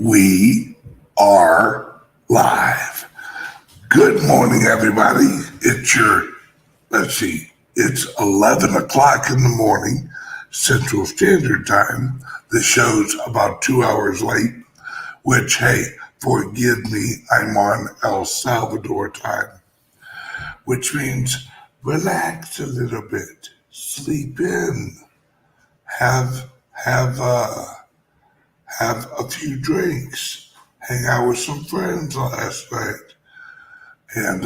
We are live. Good morning, everybody. It's 11 o'clock in the morning, Central Standard Time. The show's about 2 hours late, which, hey, forgive me, I'm on El Salvador time, which means relax a little bit, sleep in, have a few drinks, hang out with some friends last night, and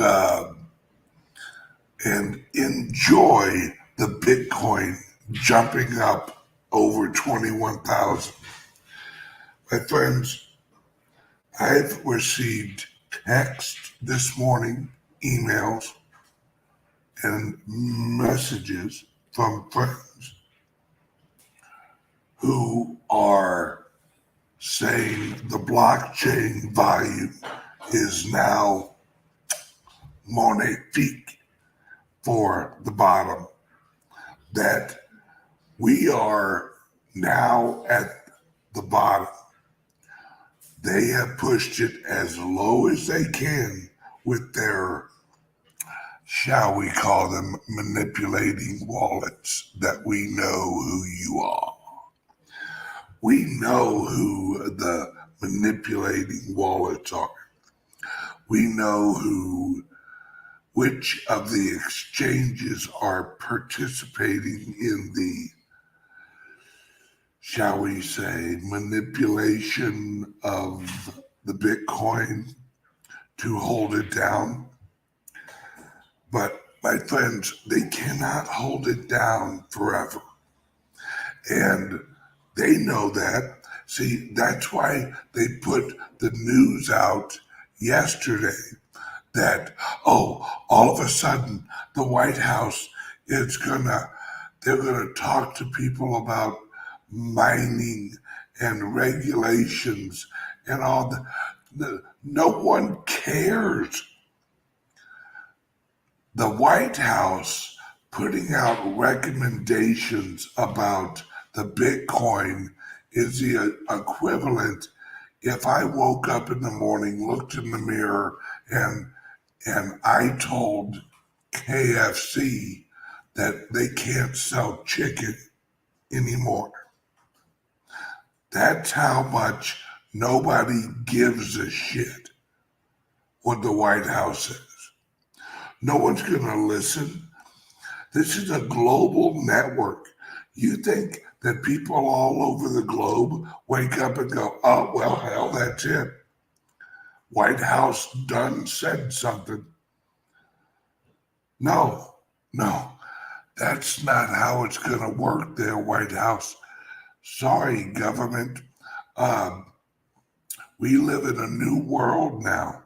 enjoy the Bitcoin jumping up over 21,000. My friends, I've received text this morning, emails, and messages from friends who are saying the blockchain value is now magnifique for the bottom, that we are now at the bottom. They have pushed it as low as they can with their, shall we call them, manipulating wallets, that we know who you are. We know who the manipulating wallets are. We know which of the exchanges are participating in the, shall we say, manipulation of the Bitcoin to hold it down. But my friends, they cannot hold it down forever. And they know that. See, that's why they put the news out yesterday that, all of a sudden the White House they're gonna talk to people about mining and regulations and all no one cares. The White House putting out recommendations about the Bitcoin is the equivalent if I woke up in the morning, looked in the mirror, and I told KFC that they can't sell chicken anymore. That's how much nobody gives a shit what the White House is. No one's going to listen. This is a global network. You think that people all over the globe wake up and go, oh, well, hell, that's it. White House done said something. No, that's not how it's going to work there, White House. Sorry, government. We live in a new world now,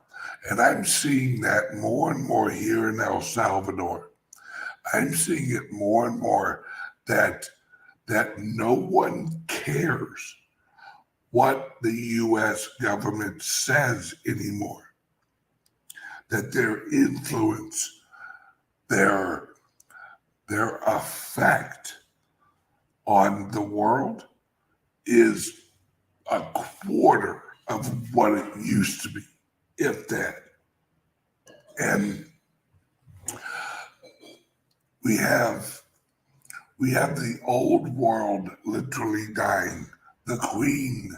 and I'm seeing that more and more here in El Salvador. I'm seeing it more and more that no one cares what the U.S. government says anymore. That their influence, their effect on the world is a quarter of what it used to be, if that. And we have the old world literally dying. The Queen,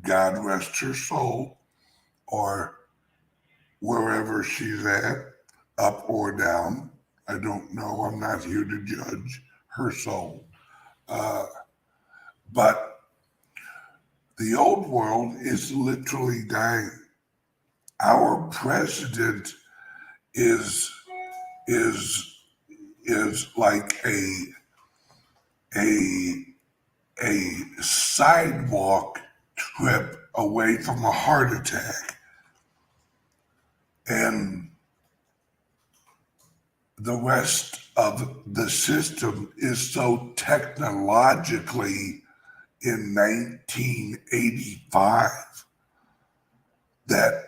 God rest her soul, or wherever she's at, up or down. I don't know. I'm not here to judge her soul. But the old world is literally dying. Our president is like a sidewalk trip away from a heart attack. And the rest of the system is so technologically in 1985 that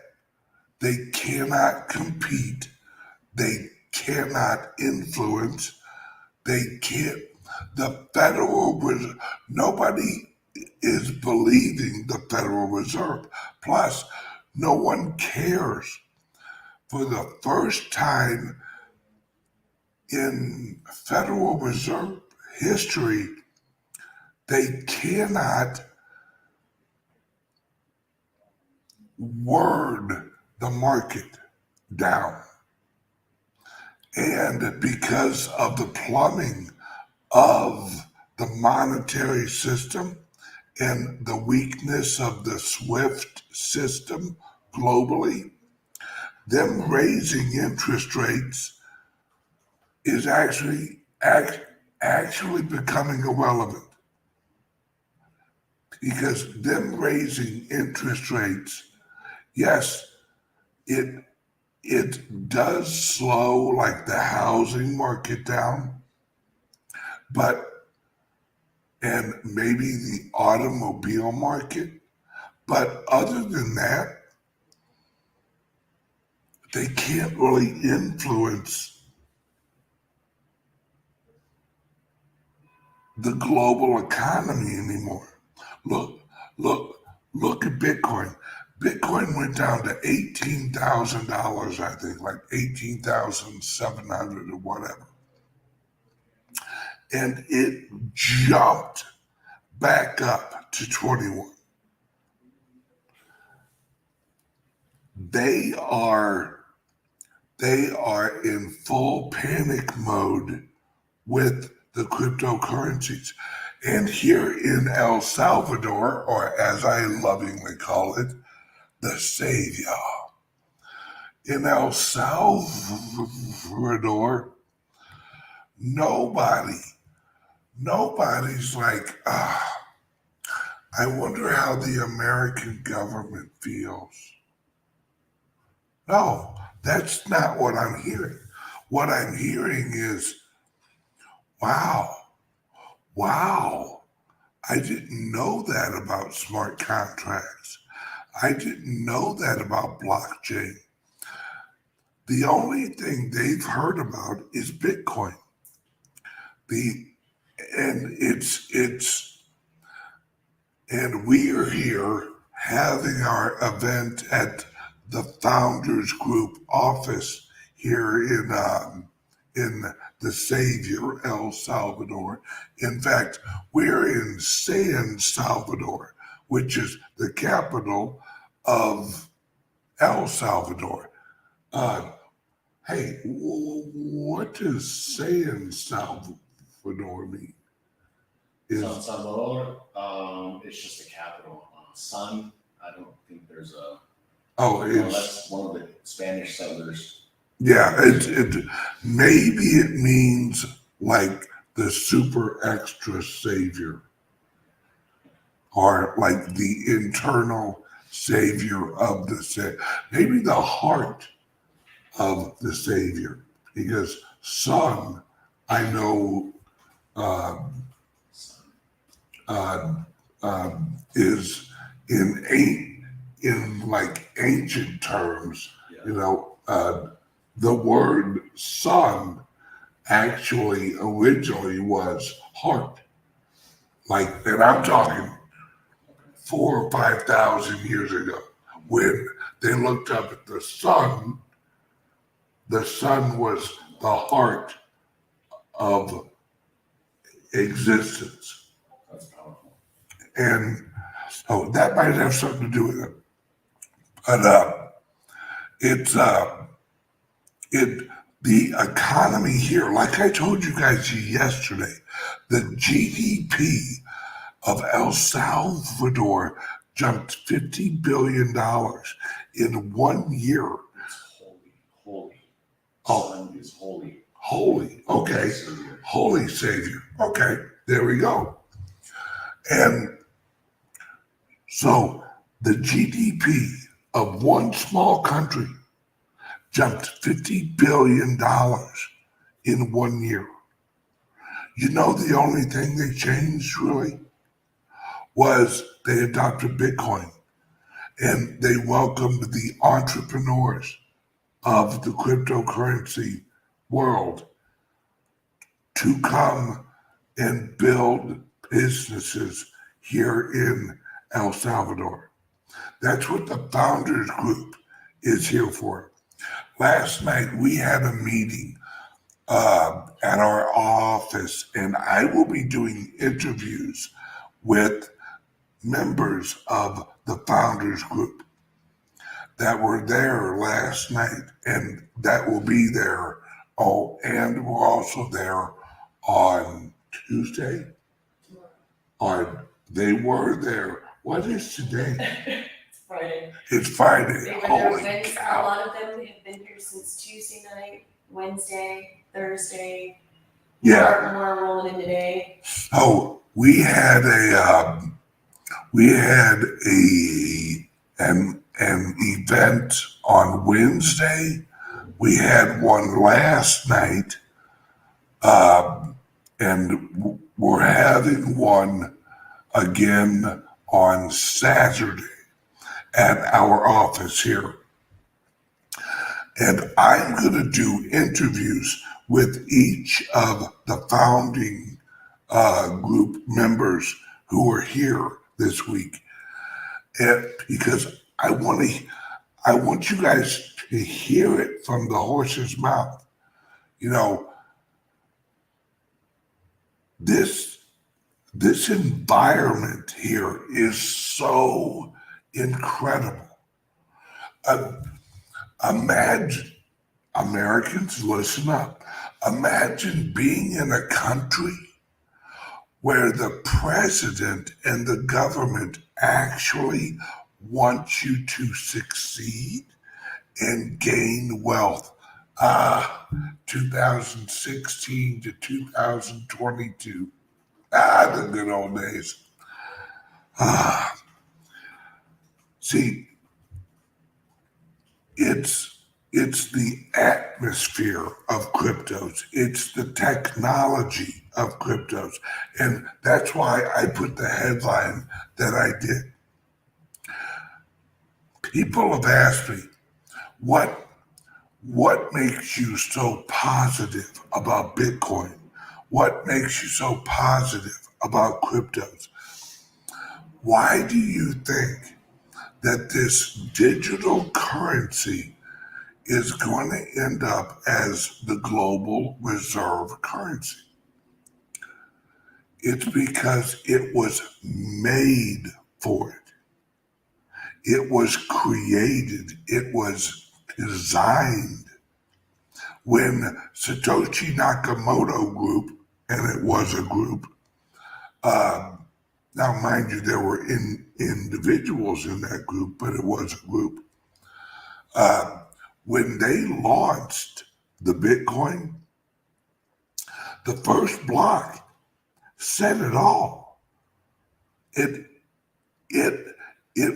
they cannot compete, they cannot influence, the Federal Reserve, nobody is believing the Federal Reserve. Plus, no one cares. For the first time in Federal Reserve history, they cannot word the market down. And because of the plumbing of the monetary system and the weakness of the SWIFT system globally, them raising interest rates is actually becoming irrelevant, because them raising interest rates, yes, it does slow like the housing market down, and maybe the automobile market, but other than that, they can't really influence the global economy anymore. Look at Bitcoin. Bitcoin went down to $18,000, I think, like 18,700 or whatever. And it jumped back up to 21. They are in full panic mode with the cryptocurrencies. And here in El Salvador, or as I lovingly call it, the savior. In El Salvador, nobody's like, I wonder how the American government feels. No, that's not what I'm hearing. What I'm hearing is, wow, I didn't know that about smart contracts. I didn't know that about blockchain. The only thing they've heard about is Bitcoin. And we are here having our event at the Founders Group office here in the Savior, El Salvador. In fact, we're in San Salvador, which is the capital of El Salvador. Hey, what does San Salvador mean? San Salvador, it's just the capital. San, I don't think there's a. Oh, that's one of the Spanish settlers. Yeah, maybe it means like the super extra savior, or like the internal savior of the maybe the heart of the savior, because son, I know, is in like ancient terms, the word son actually originally was heart. Like, and I'm talking 4,000 or 5,000 years ago, when they looked up at the sun was the heart of existence. That's powerful. And so that might have something to do with it. But the economy here, like I told you guys yesterday, the GDP of El Salvador jumped $50 billion in 1 year. It's holy. Oh, Son is holy. Holy, okay. Holy Savior. Okay, there we go. And so the GDP of one small country jumped $50 billion in 1 year. You know, the only thing they changed really was they adopted Bitcoin, and they welcomed the entrepreneurs of the cryptocurrency world to come and build businesses here in El Salvador. That's what the Founders Group is here for. Last night we had a meeting at our office, and I will be doing interviews with members of the Founders Group that were there last night, and that will be there. Oh, and we're also there on Tuesday. They were there. What is today? It's Friday. It's Friday. They were there Holy Wednesday. A cow. lot of them have been here since Tuesday night, Wednesday, Thursday. Yeah. More rolling in today. So we had an event on Wednesday. We had one last night, and we're having one again on Saturday at our office here. And I'm going to do interviews with each of the founding group members who are here this week, and because I want you guys to hear it from the horse's mouth. You know, this environment here is so incredible. Imagine, Americans, listen up. Imagine being in a country where the president and the government actually want you to succeed and gain wealth. 2016 to 2022. The good old days. See, it's the atmosphere of cryptos. It's the technology of cryptos. And that's why I put the headline that I did. People have asked me, what makes you so positive about Bitcoin? What makes you so positive about cryptos? Why do you think that this digital currency is going to end up as the global reserve currency? It's because it was made for it. It was created. It was designed. When Satoshi Nakamoto group, and it was a group, now mind you, there were individuals in that group, but it was a group. When they launched the Bitcoin, the first block said it all. It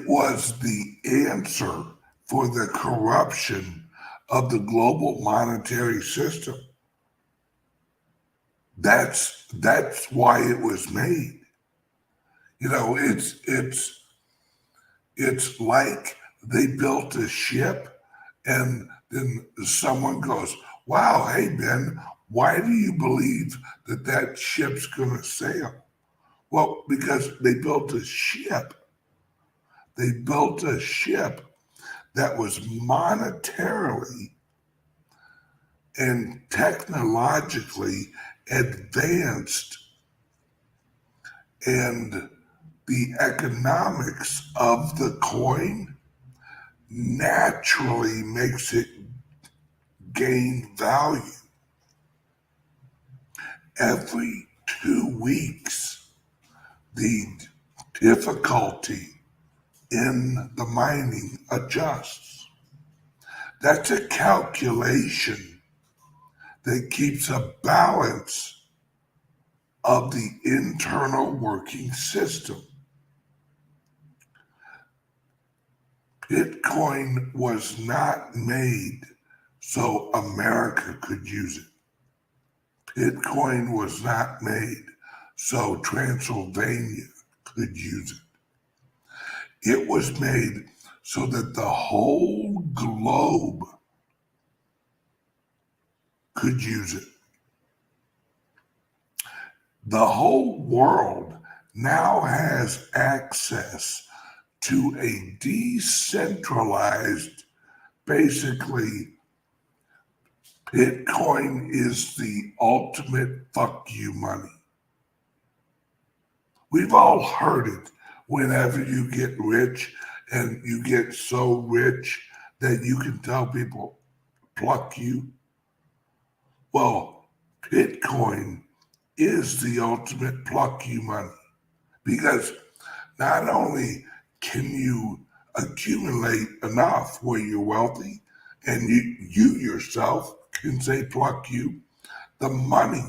was the answer for the corruption of the global monetary system. That's why it was made. You know, it's like they built a ship and then someone goes, wow, hey Ben, why do you believe that ship's gonna sail? Well, because they built a ship. They built a ship that was monetarily and technologically advanced, and the economics of the coin naturally makes it gain value. Every 2 weeks, the difficulty in the mining adjusts. That's a calculation that keeps a balance of the internal working system. Bitcoin was not made so America could use it. Bitcoin was not made so Transylvania could use it. It was made so that the whole globe could use it. The whole world now has access to a decentralized, basically, Bitcoin is the ultimate fuck you money. We've all heard it whenever you get rich and you get so rich that you can tell people, pluck you. Well, Bitcoin is the ultimate pluck you money because not only can you accumulate enough where you're wealthy and you yourself can say pluck you, the money,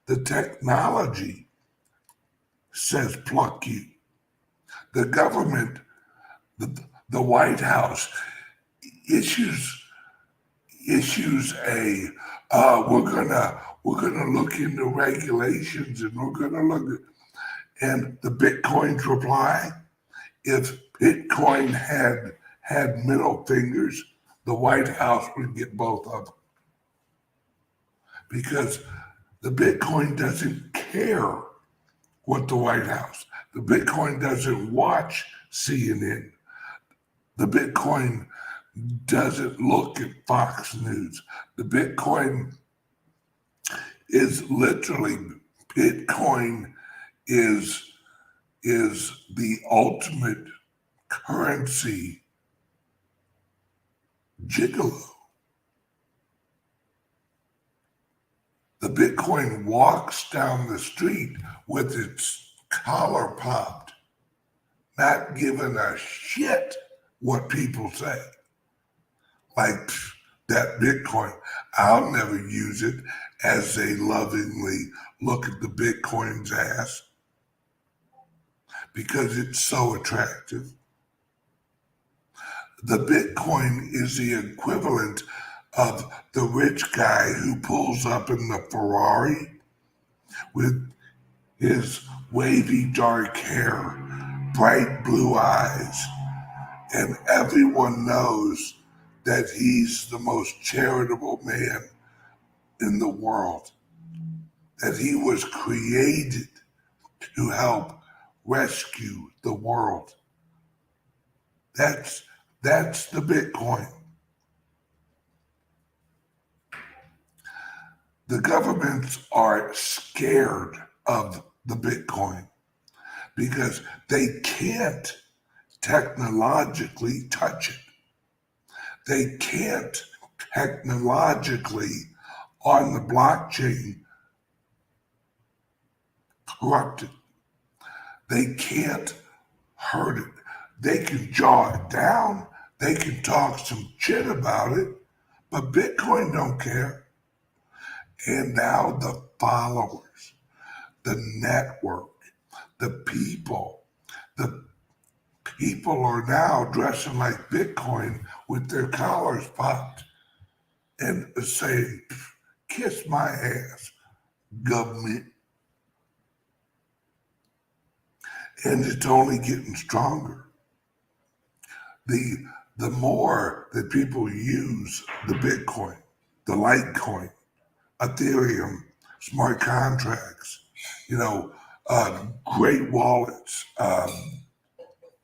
the technology says pluck you. The government, the White House issues a we're gonna look into regulations and we're gonna look and the Bitcoin's reply, if Bitcoin had middle fingers, the White House would get both of them because the Bitcoin doesn't care what the White House. The Bitcoin doesn't watch CNN. The Bitcoin doesn't look at Fox News. The Bitcoin is literally, Bitcoin is the ultimate currency gigolo. The Bitcoin walks down the street with its collar popped, not giving a shit what people say. Like that Bitcoin, I'll never use it, as they lovingly look at the Bitcoin's ass because it's so attractive. The Bitcoin is the equivalent of the rich guy who pulls up in the Ferrari with his wavy dark hair, bright blue eyes, and everyone knows that he's the most charitable man in the world, that he was created to help rescue the world. That's the Bitcoin. The governments are scared of the Bitcoin because they can't technologically touch it. They can't technologically on the blockchain corrupt it. They can't hurt it. They can jaw it down. They can talk some shit about it, but Bitcoin don't care. And now the followers, the network, the people are now dressing like Bitcoin with their collars popped and saying, kiss my ass, government. And it's only getting stronger. The more that people use the Bitcoin, the Litecoin, Ethereum, smart contracts, great wallets,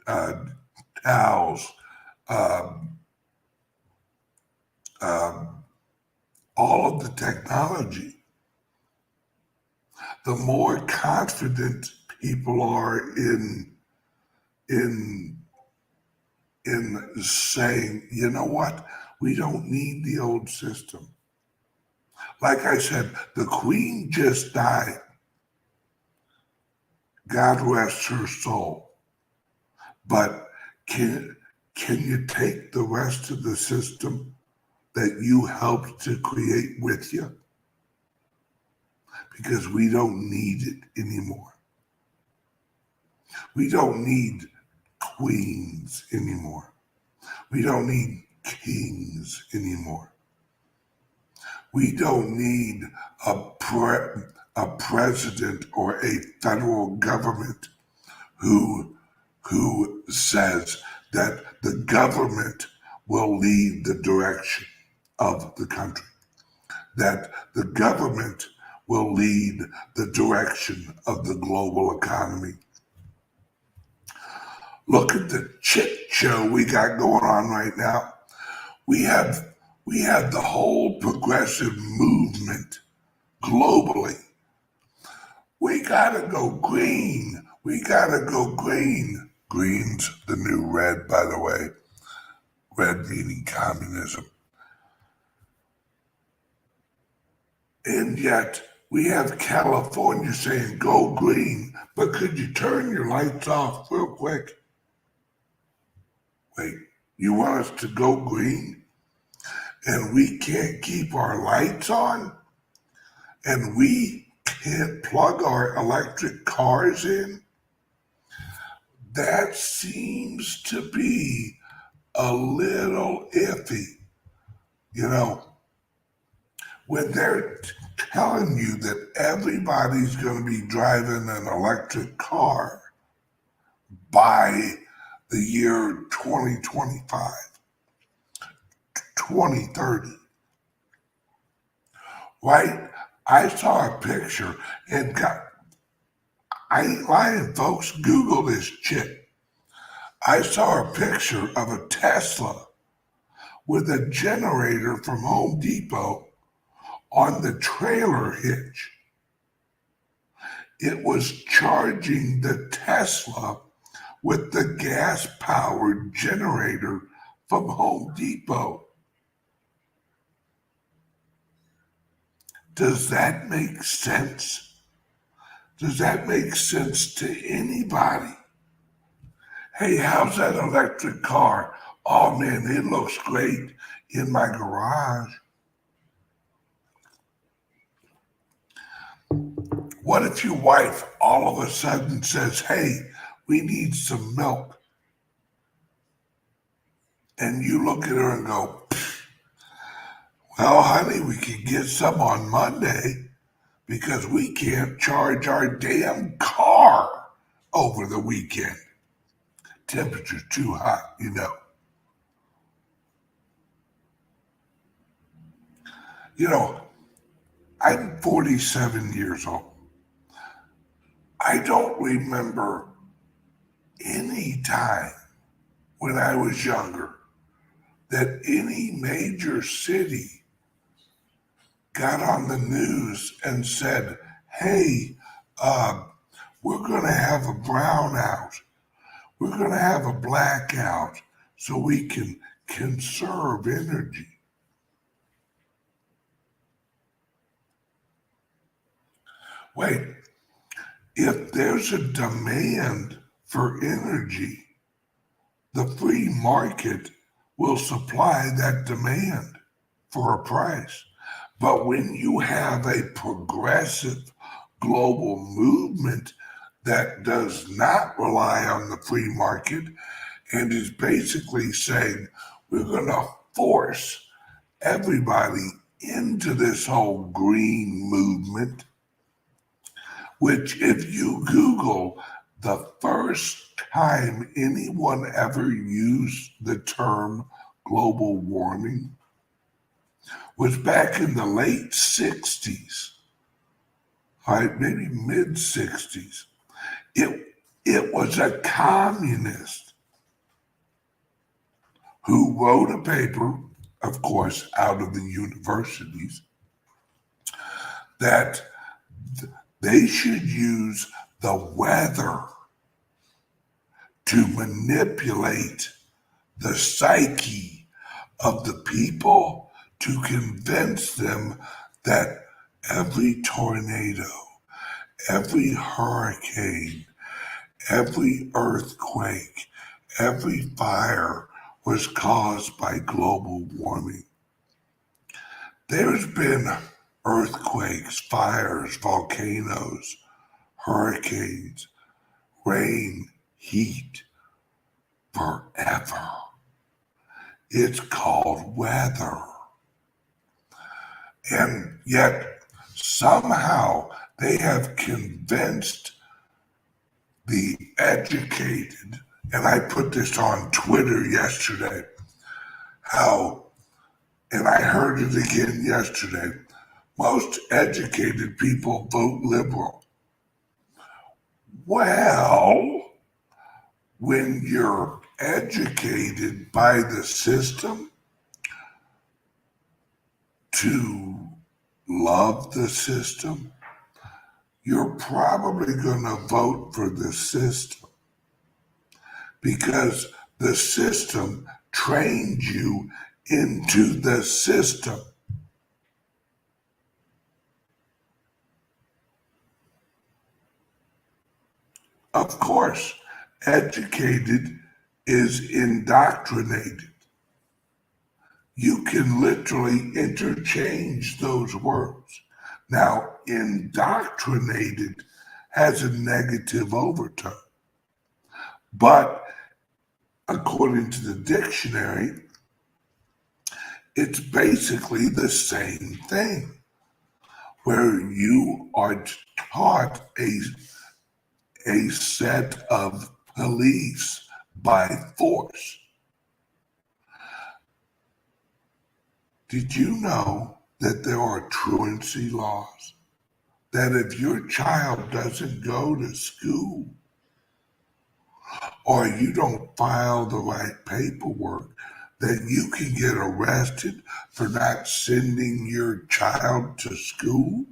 DAOs, all of the technology, the more confident people are in saying, you know what, we don't need the old system. Like I said, the Queen just died. God rest her soul. But can you take the rest of the system that you helped to create with you? Because we don't need it anymore. We don't need queens anymore. We don't need kings anymore. We don't need a president or a federal government who says that the government will lead the direction of the country, that the government will lead the direction of the global economy. Look at the shit show we got going on right now. We have the whole progressive movement globally. We gotta go green. We gotta go green. Green's the new red, by the way. Red meaning communism. And yet we have California saying go green, but could you turn your lights off real quick? Wait, you want us to go green and we can't keep our lights on and we can't plug our electric cars in? That seems to be a little iffy. You know, when they're telling you that everybody's going to be driving an electric car by the year 2025, 2030, right? I saw a picture and I ain't lying, folks, Google this shit. I saw a picture of a Tesla with a generator from Home Depot on the trailer hitch. It was charging the Tesla with the gas-powered generator from Home Depot. Does that make sense? Does that make sense to anybody? Hey, how's that electric car? Oh man, it looks great in my garage. What if your wife all of a sudden says, hey, we need some milk? And you look at her and go, well, honey, we can get some on Monday because we can't charge our damn car over the weekend. Temperature's too hot, you know. You know, I'm 47 years old. I don't remember any time when I was younger that any major city got on the news and said, hey, we're going to have a brownout. We're going to have a blackout so we can conserve energy. Wait, if there's a demand for energy, the free market will supply that demand for a price. But when you have a progressive global movement that does not rely on the free market and is basically saying we're going to force everybody into this whole green movement, which if you Google the first time anyone ever used the term global warming was back in the late 60s, right, maybe mid 60s. It was a communist who wrote a paper, of course, out of the universities, that they should use the weather to manipulate the psyche of the people to convince them that every tornado, every hurricane, every earthquake, every fire was caused by global warming. There's been earthquakes, fires, volcanoes, hurricanes, rain, heat, forever. It's called weather. And yet somehow they have convinced the educated, and I put this on Twitter yesterday, how, and I heard it again yesterday, most educated people vote liberal. Well, when you're educated by the system to love the system, you're probably going to vote for the system because the system trained you into the system. Of course, educated is indoctrinated. You can literally interchange those words. Now, indoctrinated has a negative overtone, but according to the dictionary, it's basically the same thing, where you are taught a set of beliefs by force. Did you know that there are truancy laws? That if your child doesn't go to school or you don't file the right paperwork, that you can get arrested for not sending your child to school?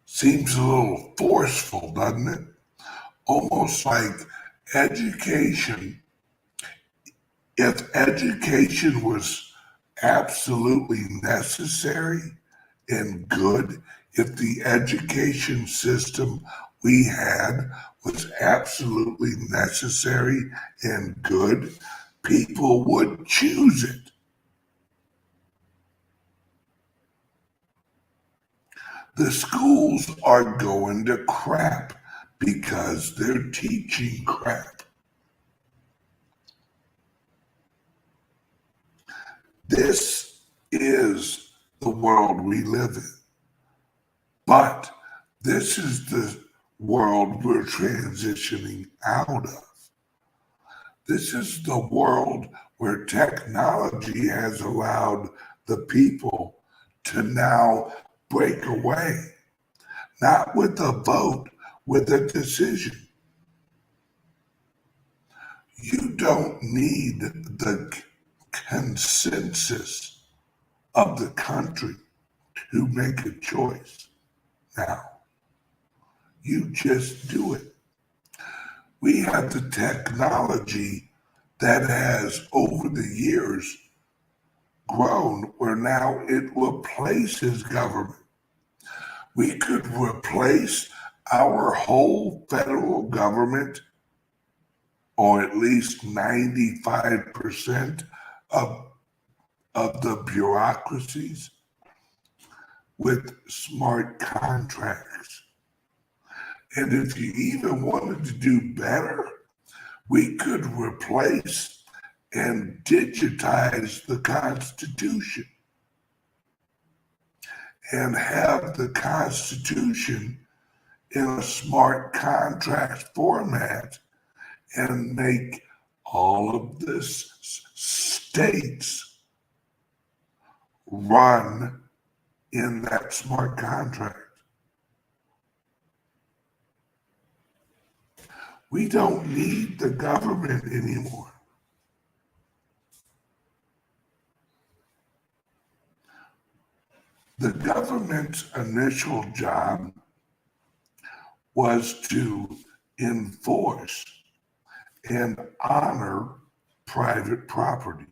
Seems a little forceful, doesn't it? Almost like education. If education was absolutely necessary and good, if the education system we had was absolutely necessary and good, people would choose it. The schools are going to crap because they're teaching crap. This is the world we live in. But this is the world we're transitioning out of. This is the world where technology has allowed the people to now break away, not with a vote, with a decision. You don't need the consensus of the country to make a choice now. You just do it. We have the technology that has, over the years, grown where now it replaces government. We could replace our whole federal government, or at least 95% of the bureaucracies, with smart contracts. And if you even wanted to do better, we could replace and digitize the Constitution and have the Constitution in a smart contract format and make all of the states run in that smart contract. We don't need the government anymore. The government's initial job was to enforce and honor private property.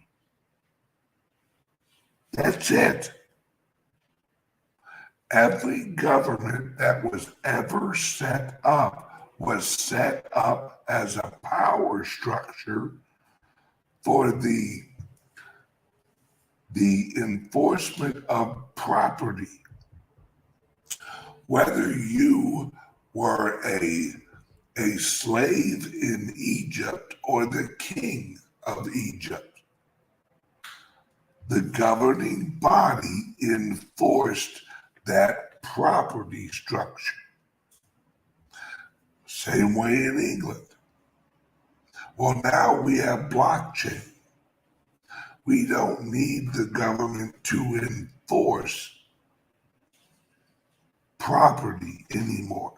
That's it. Every government that was ever set up was set up as a power structure for the enforcement of property. Whether you were a slave in Egypt or the king of Egypt, the governing body enforced that property structure. Same way in England. Well, now we have blockchain. We don't need the government to enforce property anymore.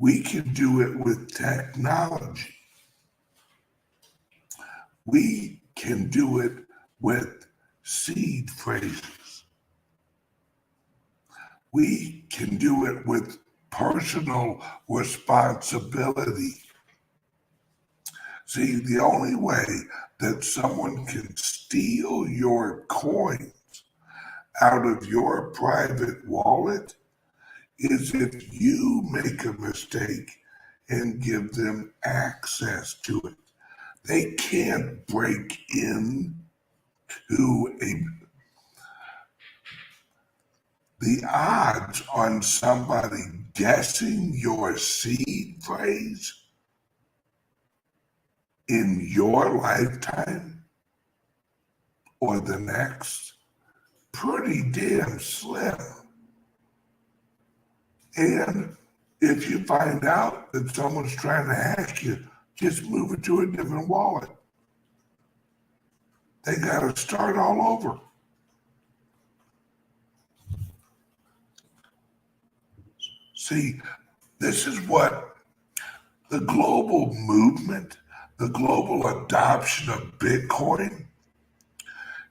We can do it with technology. We can do it with seed phrases. We can do it with personal responsibility. See, the only way that someone can steal your coins out of your private wallet is if you make a mistake and give them access to it. They can't break in to the odds on somebody guessing your seed phrase in your lifetime or the next, pretty damn slim. And if you find out that someone's trying to hack you, just move it to a different wallet. They got to start all over. See, this is what the global movement, the global adoption of Bitcoin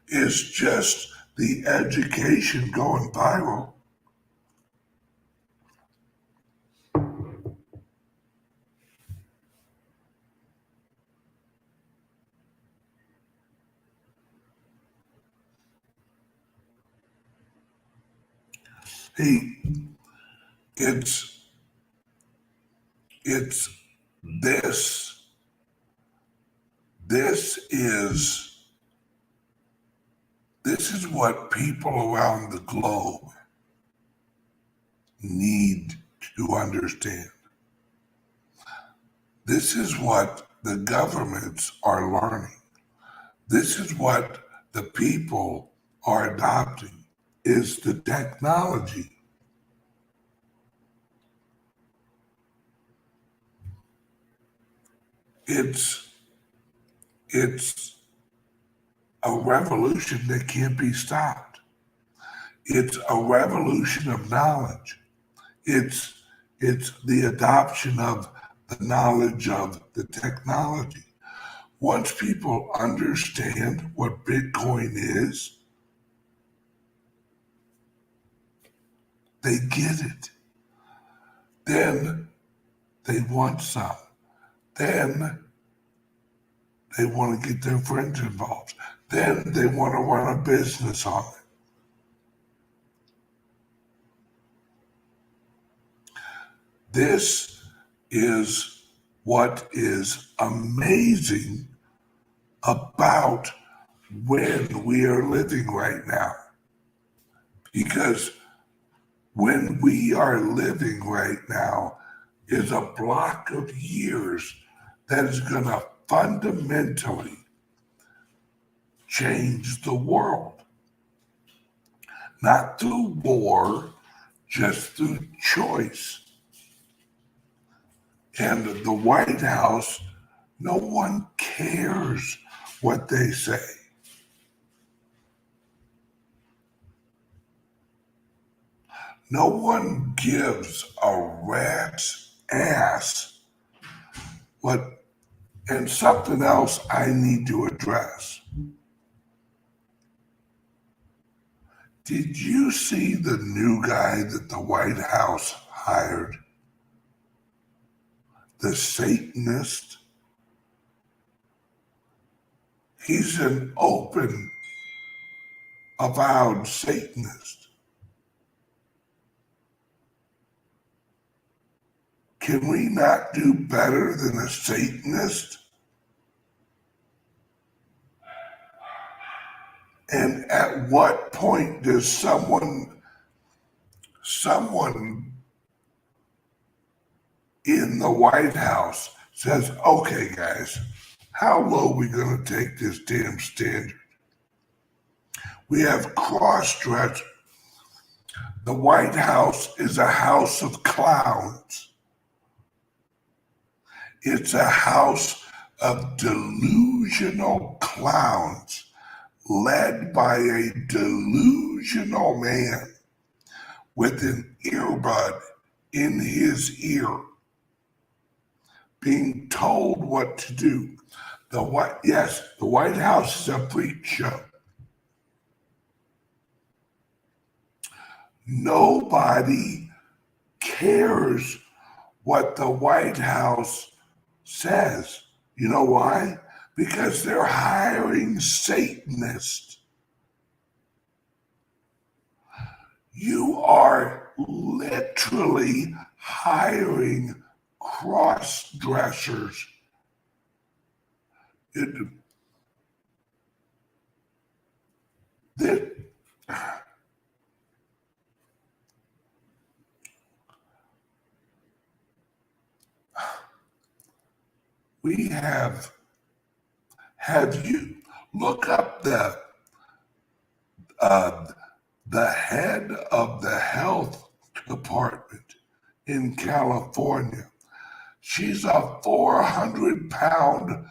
is just the education going viral. Hey, it's this. This is what people around the globe need to understand. This is what the governments are learning. This is what the people are adopting, is the technology. It's a revolution that can't be stopped. It's a revolution of knowledge. It's the adoption of the knowledge of the technology. Once people understand what Bitcoin is, they get it. Then they want some. Then they want to get their friends involved. Then they want to run a business on it. This is what is amazing about when we are living right now. Because when we are living right now is a block of years that is going to fundamentally change the world. Not through war, just through choice. And the White House, no one cares what they say. No one gives a rat's ass what, and something else I need to address. Did you see the new guy that the White House hired? The Satanist? He's an open, avowed Satanist. Can we not do better than a Satanist? And at what point does someone in the White House says, okay, guys, how low are we going to take this damn standard? We have cross-dressed. The White House is a house of clowns. It's a house of delusional clowns led by a delusional man with an earbud in his ear. being told what to do. The White House is a freak show. Nobody cares what the White House says. You know why? Because they're hiring Satanists. You are literally hiring cross-dressers. We have you look up the head of the health department in California. She's a 400-pound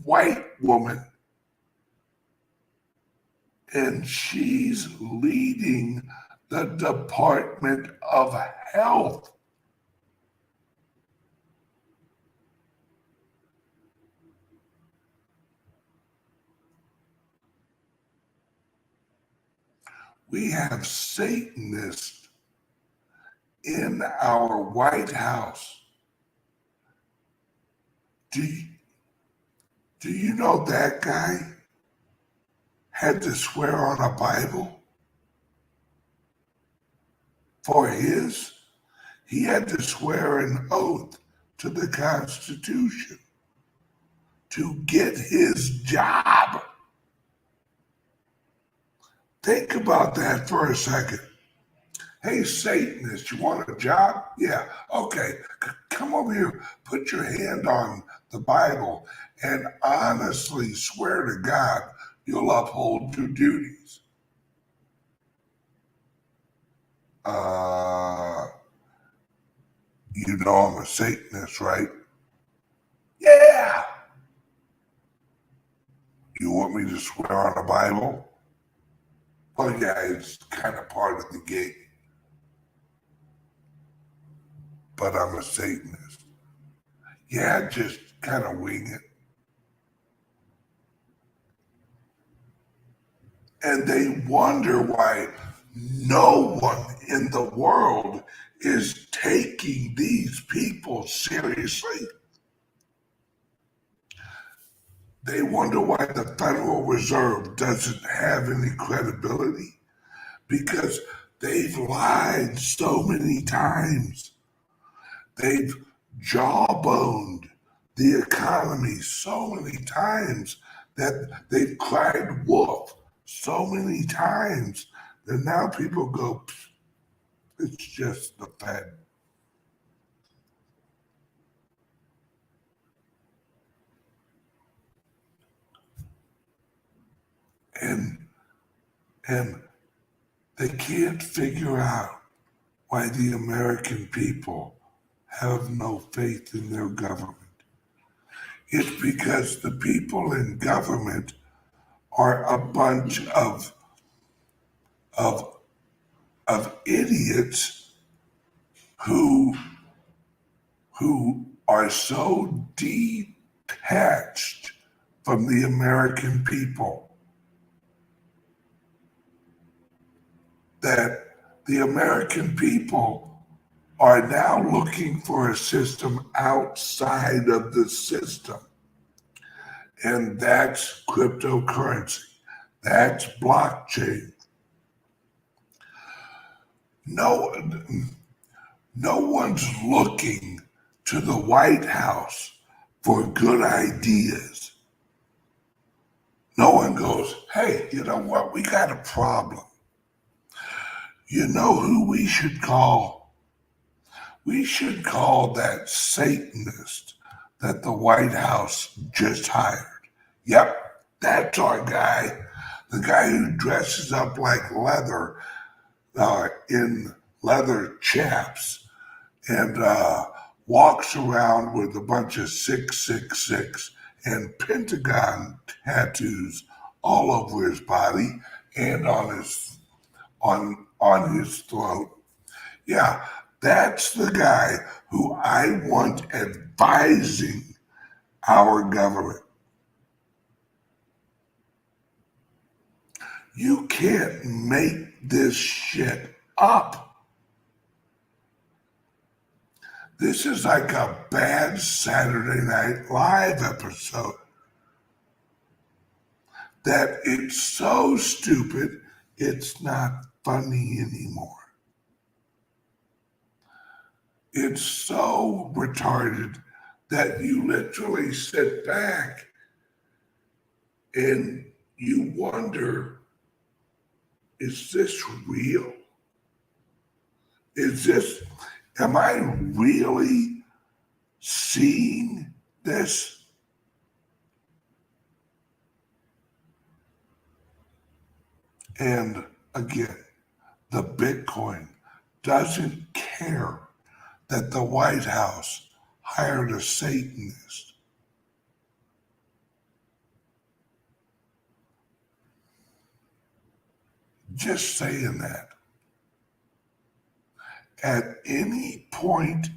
white woman, and she's leading the Department of Health. We have Satanists in our White House. Do you know that guy had to swear on a Bible for his? He had to swear an oath to the Constitution to get his job. Think about that for a second. Hey, Satanist, you want a job? Yeah, okay. Come over here, put your hand on the Bible, and honestly swear to God you'll uphold your duties. You know I'm a Satanist, right? Yeah. You want me to swear on the Bible? Well, yeah, it's kind of part of the game. But I'm a Satanist. Yeah, just kind of wing it. And they wonder why no one in the world is taking these people seriously. They wonder why the Federal Reserve doesn't have any credibility, because they've lied so many times. They've jawboned the economy so many times that they've cried wolf so many times that now people go, it's just the Fed. And they can't figure out why the American people have no faith in their government. It's because the people in government are a bunch of idiots who are so detached from the American people that the American people are now looking for a system outside of the system. And that's cryptocurrency. That's blockchain. No one's looking to the White House for good ideas. No one goes, hey, you know what? We got a problem. You know who we should call? We should call that Satanist that the White House just hired. Yep, that's our guy. The guy who dresses up like leather in leather chaps and walks around with a bunch of 666 and Pentagon tattoos all over his body and on his throat. Yeah, That's the guy who I want advising our government. You can't make this shit up. This is like a bad Saturday Night Live episode. That it's so stupid, it's not funny anymore. It's so retarded that you literally sit back and you wonder, is this real? Am I really seeing this? And again, the Bitcoin doesn't care that the White House hired a Satanist. Just saying that. At any point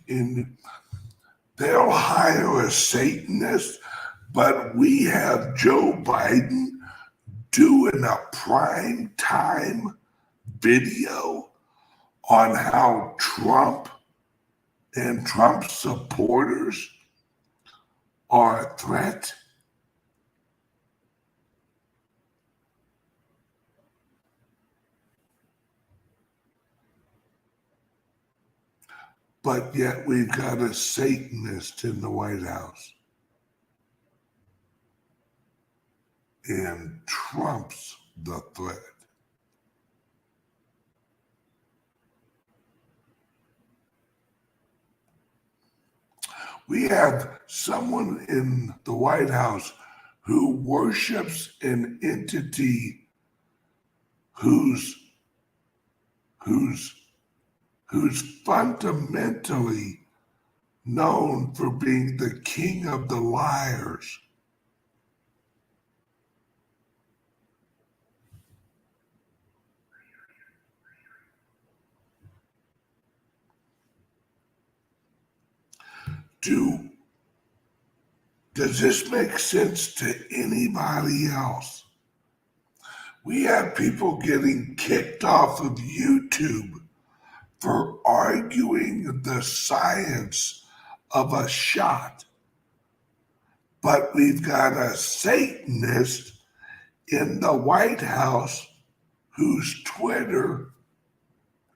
they'll hire a Satanist, but we have Joe Biden doing a prime time video on how Trump and Trump's supporters are a threat. But yet we've got a Satanist in the White House. And Trump's the threat. We have someone in the White House who worships an entity who's fundamentally known for being the king of the liars. Does this make sense to anybody else? We have people getting kicked off of YouTube for arguing the science of a shot. But we've got a Satanist in the White House whose Twitter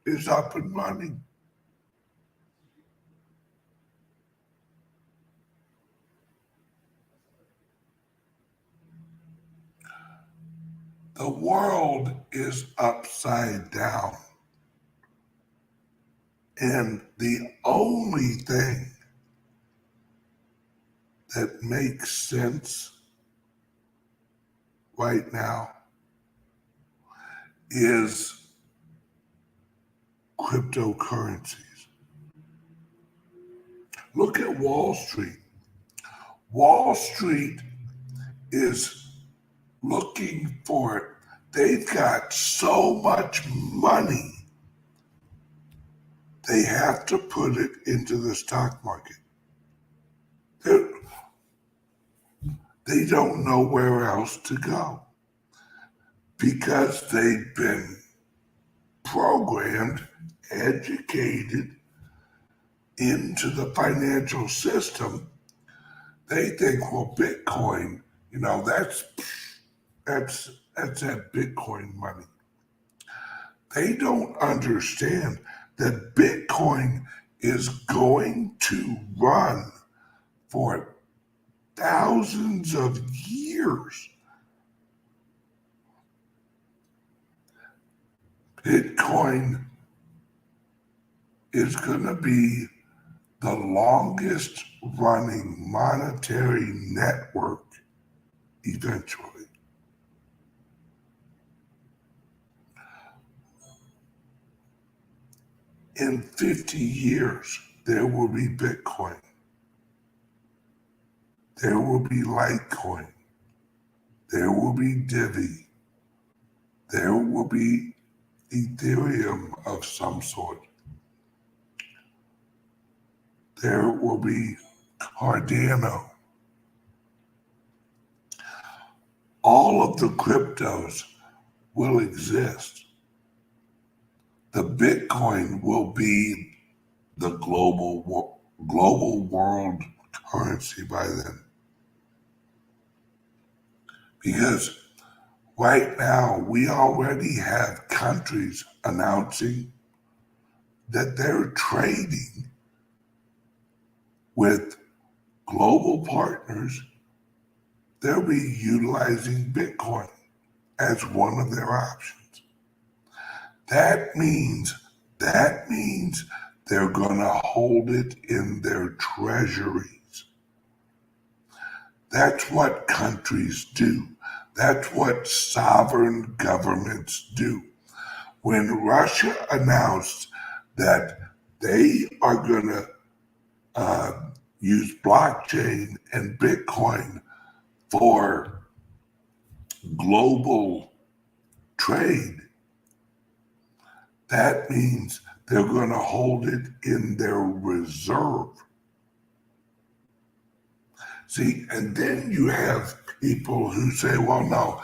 is up and running. The world is upside down. And the only thing that makes sense right now is cryptocurrencies. Look at Wall Street. Wall Street is looking for it. They've got so much money, they have to put it into the stock market. They don't know where else to go because they've been programmed, educated into the financial system. They think, well, Bitcoin, that's that Bitcoin money. They don't understand that Bitcoin is going to run for thousands of years. Bitcoin is going to be the longest running monetary network eventually. In 50 years, there will be Bitcoin. There will be Litecoin. There will be DIVI. There will be Ethereum of some sort. there will be Cardano. All of the cryptos will exist. The Bitcoin will be the global world currency by then. Because right now, we already have countries announcing that they're trading with global partners. They'll be utilizing Bitcoin as one of their options. That means they're going to hold it in their treasuries. That's what countries do. That's what sovereign governments do. When Russia announced that they are going to use blockchain and Bitcoin for global trade, that means they're going to hold it in their reserve. See, and then you have people who say, well, no,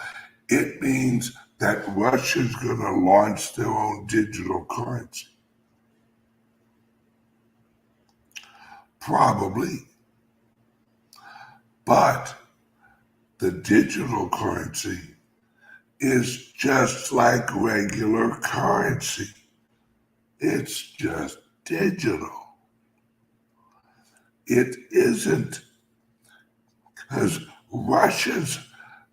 it means that Russia's going to launch their own digital currency. Probably. But the digital currency is just like regular currency. It's just digital. It isn't, because Russia's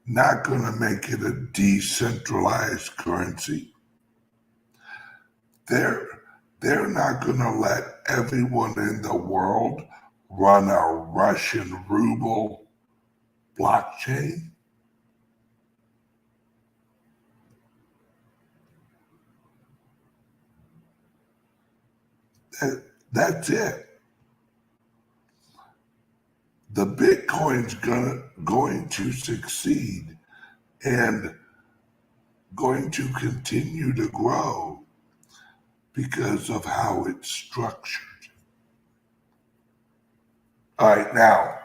not going to make it a decentralized currency. They're not going to let everyone in the world run a Russian ruble blockchain. That's it. The Bitcoin's going to succeed and going to continue to grow because of how it's structured. All right, now,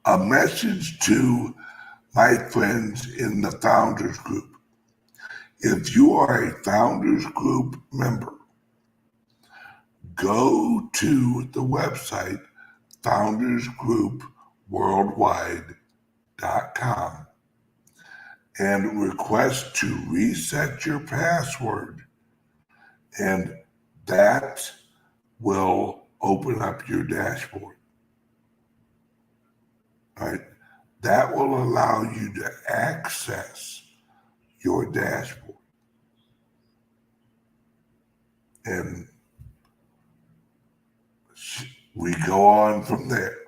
a message to my friends in the Founders Group. If you are a Founders Group member, go to the website foundersgroupworldwide.com and request to reset your password, and that will open up your dashboard. All right, that will allow you to access your dashboard. And we go on from there.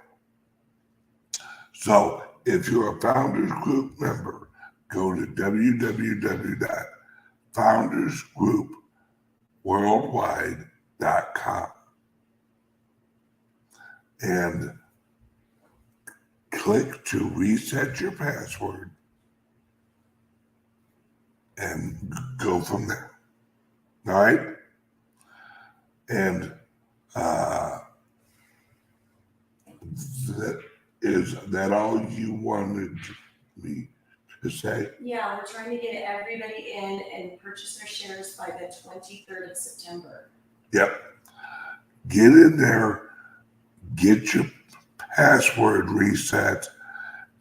So if you're a Founders Group member, go to www.foundersgroupworldwide.com and click to reset your password and go from there. All right? And is that all you wanted me to say? Yeah, we're trying to get everybody in and purchase their shares by the 23rd of September. Yep. Get in there, get your password reset,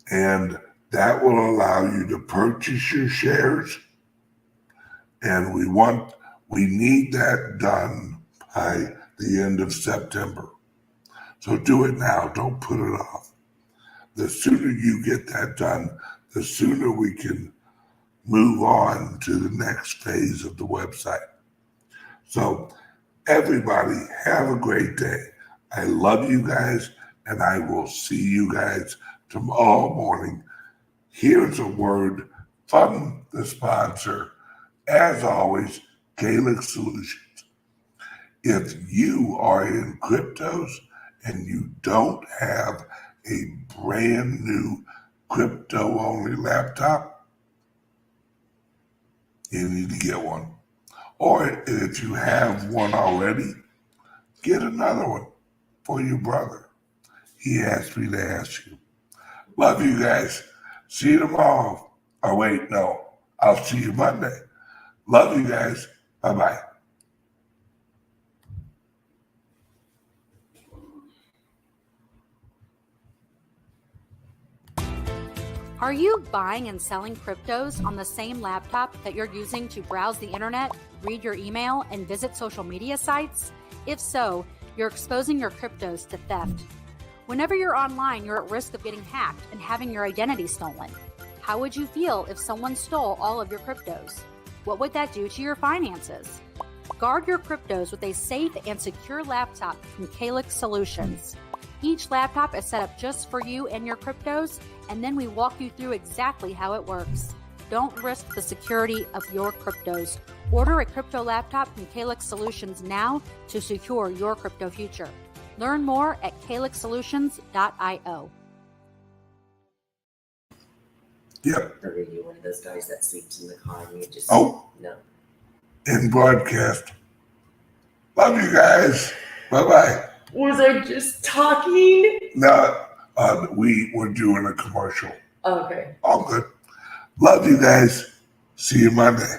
and that will allow you to purchase your shares. And we need that done by the end of September. So do it now, don't put it off. The sooner you get that done, the sooner we can move on to the next phase of the website. So everybody, have a great day. I love you guys, and I will see you guys tomorrow morning. Here's a word from the sponsor. As always, CALIX Solutions. If you are in cryptos and you don't have a brand new crypto-only laptop, you need to get one. Or if you have one already, get another one for your brother. He asked me to ask you. Love you guys. See you tomorrow. Oh, wait, no. I'll see you Monday. Love you guys. Bye-bye. Are you buying and selling cryptos on the same laptop that you're using to browse the internet, read your email, and visit social media sites? If so, you're exposing your cryptos to theft. Whenever you're online, you're at risk of getting hacked and having your identity stolen. How would you feel if someone stole all of your cryptos? What would that do to your finances? Guard your cryptos with a safe and secure laptop from CALIX Solutions. Each laptop is set up just for you and your cryptos, and then we walk you through exactly how it works. Don't risk the security of your cryptos. Order a crypto laptop from CALIX Solutions now to secure your crypto future. Learn more at calixsolutions.io. Yep. Or are you one of those guys that sleeps in the car and you just Oh. no? In broadcast. Love you guys. Bye-bye. Was I just talking? No, we were doing a commercial. Okay. All good. Love you guys. See you Monday.